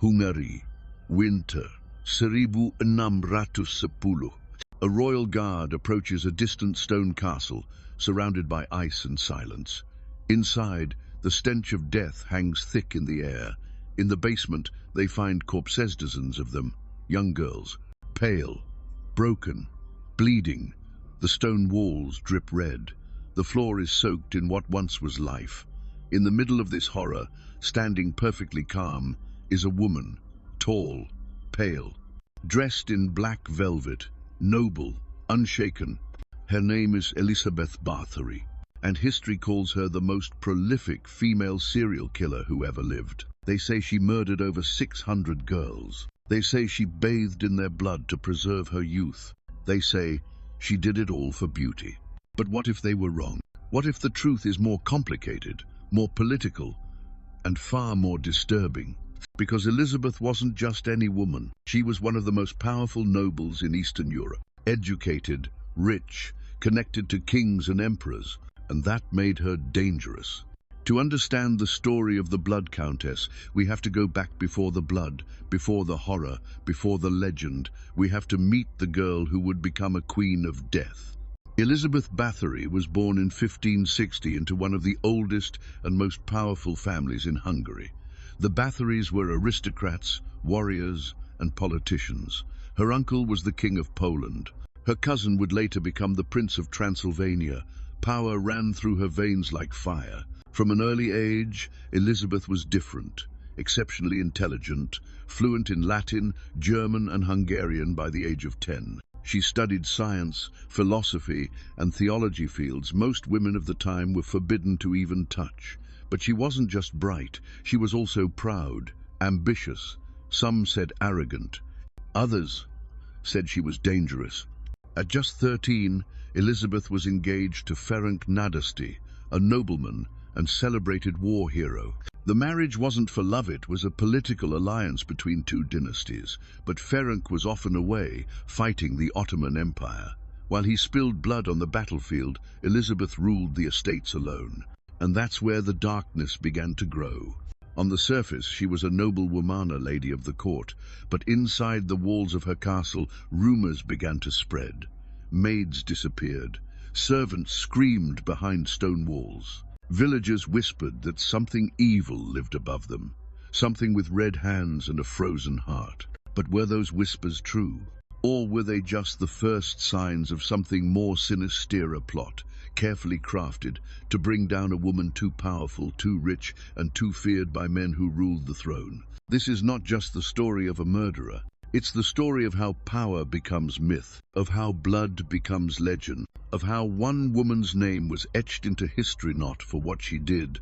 Hungary, winter, 1610. A royal guard approaches a distant stone castle, surrounded by ice and silence. Inside, the stench of death hangs thick in the air. In the basement, they find corpses, dozens of them, young girls, pale, broken, bleeding. The stone walls drip red. The floor is soaked in what once was life. In the middle of this horror, standing perfectly calm, is a woman, tall, pale, dressed in black velvet, noble, unshaken. Her name is Elizabeth Báthory, and history calls her the most prolific female serial killer who ever lived. They say she murdered over 600 girls. They say she bathed in their blood to preserve her youth. They say she did it all for beauty. But what if they were wrong? What if the truth is more complicated, more political, and far more disturbing? Because Elizabeth wasn't just any woman. She was one of the most powerful nobles in Eastern Europe. Educated, rich, connected to kings and emperors, and that made her dangerous. To understand the story of the Blood Countess, we have to go back before the blood, before the horror, before the legend. We have to meet the girl who would become a queen of death. Elizabeth Báthory was born in 1560 into one of the oldest and most powerful families in Hungary. The Báthorys were aristocrats, warriors, and politicians. Her uncle was the King of Poland. Her cousin would later become the Prince of Transylvania. Power ran through her veins like fire. From an early age, Elizabeth was different, exceptionally intelligent, fluent in Latin, German, and Hungarian by the age of 10. She studied science, philosophy, and theology fields most women of the time were forbidden to even touch. But she wasn't just bright, she was also proud, ambitious. Some said arrogant. Others said she was dangerous. At just 13, Elizabeth was engaged to Ferenc Nadasdy, a nobleman and celebrated war hero. The marriage wasn't for love, it was a political alliance between two dynasties. But Ferenc was often away, fighting the Ottoman Empire. While he spilled blood on the battlefield, Elizabeth ruled the estates alone. And that's where the darkness began to grow. On the surface, she was a noble woman, a lady of the court, but inside the walls of her castle, rumors began to spread. Maids disappeared. Servants screamed behind stone walls. Villagers whispered that something evil lived above them, something with red hands and a frozen heart. But were those whispers true? Or were they just the first signs of something more sinister, a plot, carefully crafted to bring down a woman too powerful, too rich, and too feared by men who ruled the throne? This is not just the story of a murderer. It's the story of how power becomes myth, of how blood becomes legend, of how one woman's name was etched into history not for what she did,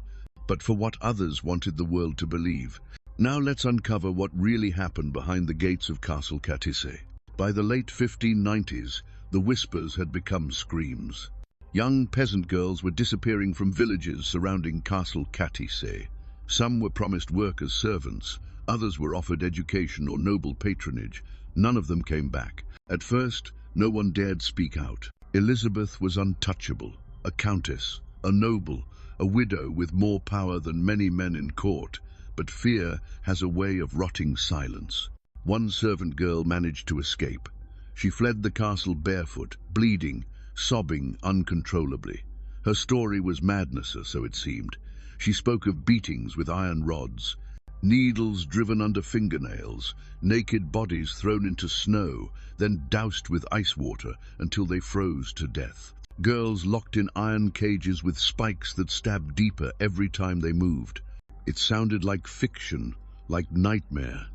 but for what others wanted the world to believe. Now let's uncover what really happened behind the gates of Castle Katice. By the late 1590s, the whispers had become screams. Young peasant girls were disappearing from villages surrounding Castle Katice. Some were promised work as servants, others were offered education or noble patronage. None of them came back. At first, no one dared speak out. Elizabeth was untouchable, a countess, a noble, a widow with more power than many men in court. But fear has a way of rotting silence. One servant girl managed to escape. She fled the castle barefoot, bleeding, sobbing uncontrollably. Her story was madness, or so it seemed. She spoke of beatings with iron rods, needles driven under fingernails, naked bodies thrown into snow, then doused with ice water until they froze to death. Girls locked in iron cages with spikes that stabbed deeper every time they moved. It sounded like fiction, like nightmare.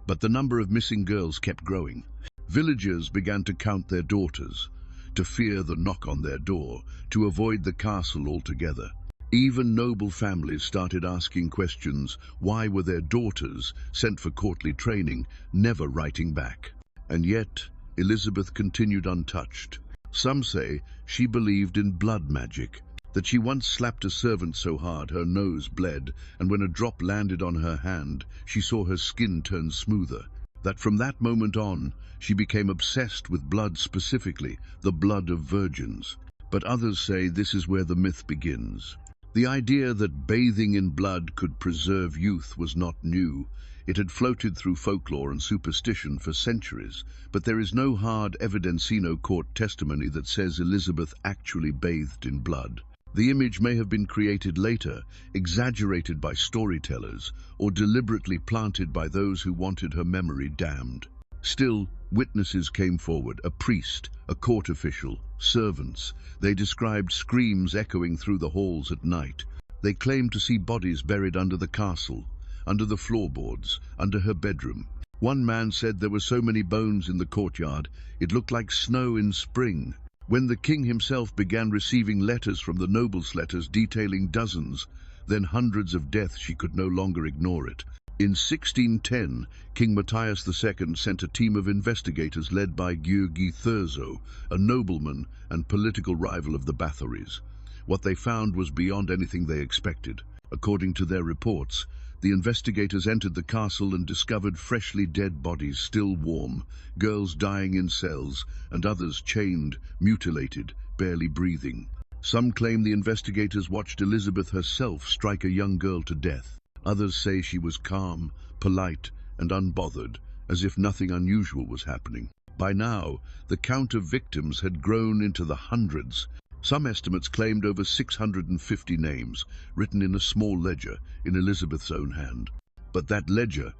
But the number of missing girls kept growing. Villagers began to count their daughters, to fear the knock on their door, to avoid the castle altogether. Even noble families started asking questions. Why were their daughters, sent for courtly training, never writing back? And yet, Elizabeth continued untouched. Some say she believed in blood magic, that she once slapped a servant so hard her nose bled, and when a drop landed on her hand, she saw her skin turn smoother. That from that moment on, she became obsessed with blood, specifically the blood of virgins. But others say this is where the myth begins. The idea that bathing in blood could preserve youth was not new. It had floated through folklore and superstition for centuries, but there is no hard evidencino court testimony that says Elizabeth actually bathed in blood. The image may have been created later, exaggerated by storytellers, or deliberately planted by those who wanted her memory damned. Still, witnesses came forward, a priest, a court official, servants. They described screams echoing through the halls at night. They claimed to see bodies buried under the castle, under the floorboards, under her bedroom. One man said there were so many bones in the courtyard, it looked like snow in spring. When the king himself began receiving letters from the nobles' letters detailing dozens, then hundreds of deaths, she could no longer ignore it. In 1610, King Matthias II sent a team of investigators led by György Thurzo, a nobleman and political rival of the Báthorys. What they found was beyond anything they expected. According to their reports, the investigators entered the castle and discovered freshly dead bodies still warm, girls dying in cells, and others chained, mutilated, barely breathing. Some claim the investigators watched Elizabeth herself strike a young girl to death. Others say she was calm, polite, and unbothered, as if nothing unusual was happening. By now, the count of victims had grown into the hundreds. Some estimates claimed over 650 names, written in a small ledger in Elizabeth's own hand. But that ledger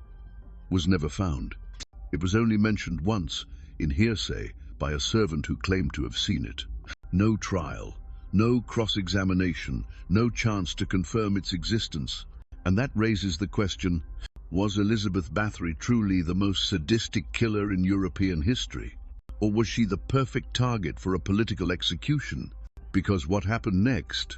was never found. It was only mentioned once, in hearsay, by a servant who claimed to have seen it. No trial, no cross-examination, no chance to confirm its existence. And that raises the question, was Elizabeth Báthory truly the most sadistic killer in European history? Or was she the perfect target for a political execution? Because what happened next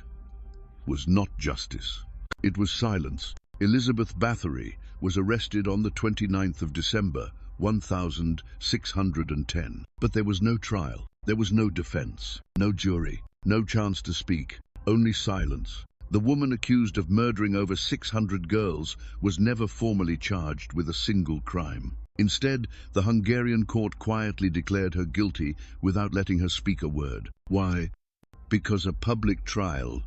was not justice. It was silence. Elizabeth Báthory was arrested on the 29th of December, 1610. But there was no trial. There was no defense, no jury, no chance to speak, only silence. The woman accused of murdering over 600 girls was never formally charged with a single crime. Instead, the Hungarian court quietly declared her guilty without letting her speak a word. Why? Because a public trial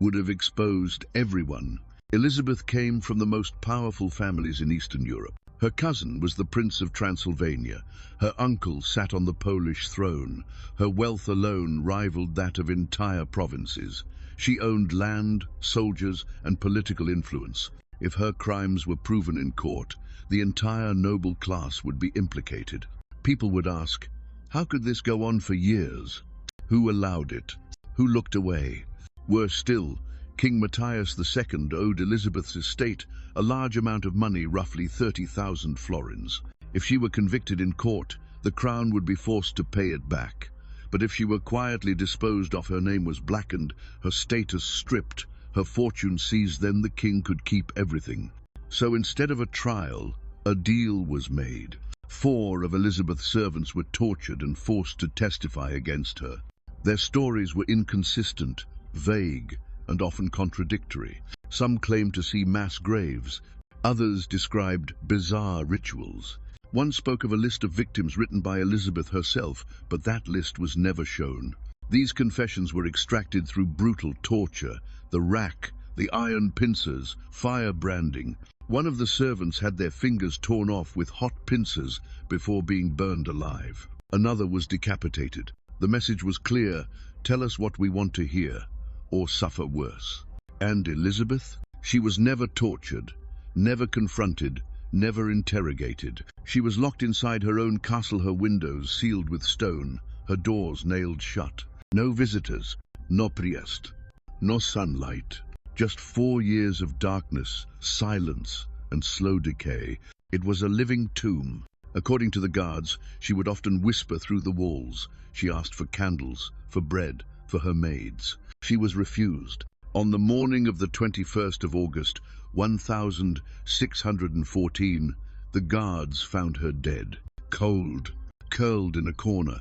would have exposed everyone. Elizabeth came from the most powerful families in Eastern Europe. Her cousin was the Prince of Transylvania. Her uncle sat on the Polish throne. Her wealth alone rivaled that of entire provinces. She owned land, soldiers, and political influence. If her crimes were proven in court, the entire noble class would be implicated. People would ask, how could this go on for years? Who allowed it? Who looked away? Worse still, King Matthias II owed Elizabeth's estate a large amount of money, roughly 30,000 florins. If she were convicted in court, the crown would be forced to pay it back. But if she were quietly disposed of, her name was blackened, her status stripped, her fortune seized, then the king could keep everything. So instead of a trial, a deal was made. 4 of Elizabeth's servants were tortured and forced to testify against her. Their stories were inconsistent, vague, and often contradictory. Some claimed to see mass graves. Others described bizarre rituals. One spoke of a list of victims written by Elizabeth herself, but that list was never shown. These confessions were extracted through brutal torture, the rack, the iron pincers, fire branding. One of the servants had their fingers torn off with hot pincers before being burned alive. Another was decapitated. The message was clear: tell us what we want to hear, or suffer worse. And Elizabeth? She was never tortured, never confronted, never interrogated. She was locked inside her own castle, her windows sealed with stone, her doors nailed shut. No visitors, no priest, no sunlight. Just 4 years of darkness, silence, and slow decay. It was a living tomb. According to the guards, she would often whisper through the walls. She asked for candles, for bread, for her maids. She was refused. On the morning of the 21st of August, 1614, the guards found her dead, cold, curled in a corner,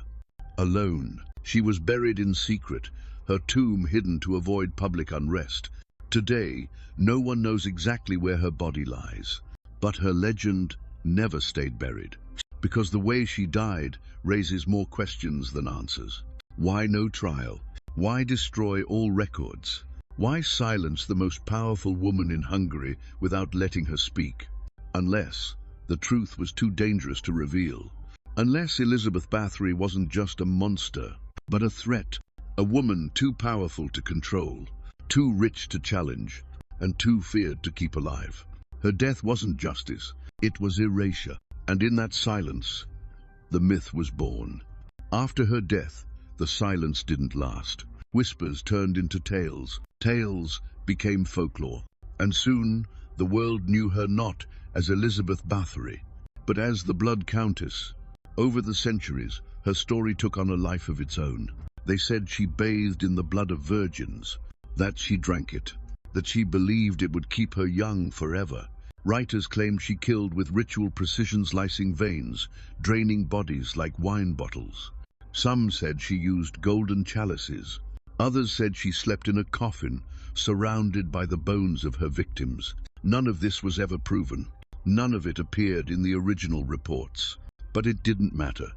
alone. She was buried in secret, her tomb hidden to avoid public unrest. Today, no one knows exactly where her body lies, but her legend never stayed buried, because the way she died raises more questions than answers. Why no trial? Why destroy all records? Why silence the most powerful woman in Hungary without letting her speak? Unless the truth was too dangerous to reveal. Unless Elizabeth Báthory wasn't just a monster, but a threat. A woman too powerful to control, too rich to challenge, and too feared to keep alive. Her death wasn't justice, it was erasure. And in that silence, the myth was born. After her death, the silence didn't last. Whispers turned into tales. Tales became folklore. And soon, the world knew her not as Elizabeth Báthory, but as the Blood Countess. Over the centuries, her story took on a life of its own. They said she bathed in the blood of virgins, that she drank it, that she believed it would keep her young forever. Writers claimed she killed with ritual precision, slicing veins, draining bodies like wine bottles. Some said she used golden chalices. Others said she slept in a coffin, surrounded by the bones of her victims. None of this was ever proven. None of it appeared in the original reports. But it didn't matter,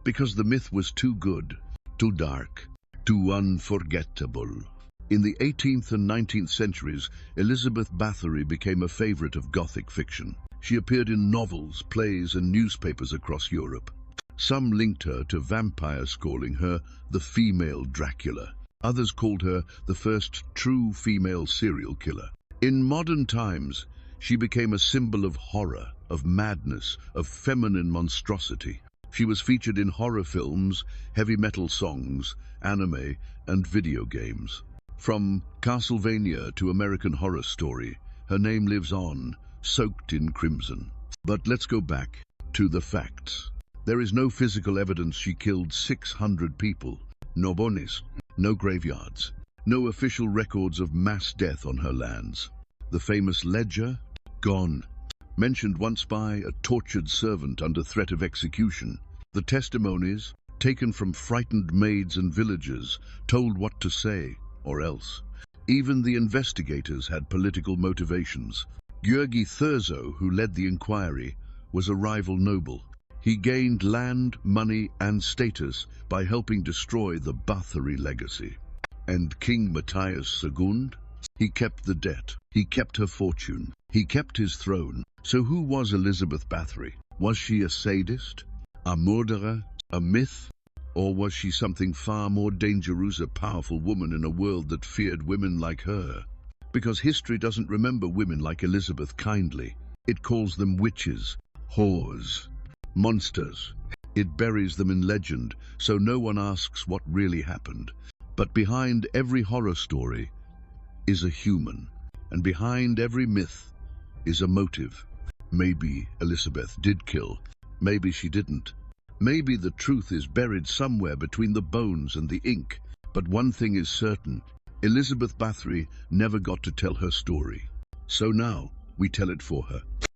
because the myth was too good, too dark, too unforgettable. In the 18th and 19th centuries, Elizabeth Báthory became a favorite of Gothic fiction. She appeared in novels, plays, and newspapers across Europe. Some linked her to vampires, calling her the female Dracula. Others called her the first true female serial killer. In modern times, she became a symbol of horror, of madness, of feminine monstrosity. She was featured in horror films, heavy metal songs, anime, and video games. From Castlevania to American Horror Story, her name lives on, soaked in crimson. But let's go back to the facts. There is no physical evidence she killed 600 people. No bones, no graveyards, no official records of mass death on her lands. The famous ledger? Gone. Mentioned once by a tortured servant under threat of execution. The testimonies, taken from frightened maids and villagers, told what to say, or else. Even the investigators had political motivations. György Thurzo, who led the inquiry, was a rival noble. He gained land, money, and status by helping destroy the Báthory legacy. And King Matthias II? He kept the debt. He kept her fortune. He kept his throne. So who was Elizabeth Báthory? Was she a sadist? A murderer? A myth? Or was she something far more dangerous, a powerful woman in a world that feared women like her? Because history doesn't remember women like Elizabeth kindly. It calls them witches, whores, monsters. It buries them in legend, so no one asks what really happened. But behind every horror story is a human, and behind every myth is a motive. Maybe Elizabeth did kill, maybe she didn't. Maybe the truth is buried somewhere between the bones and the ink. But one thing is certain, Elizabeth Báthory never got to tell her story. So now we tell it for her.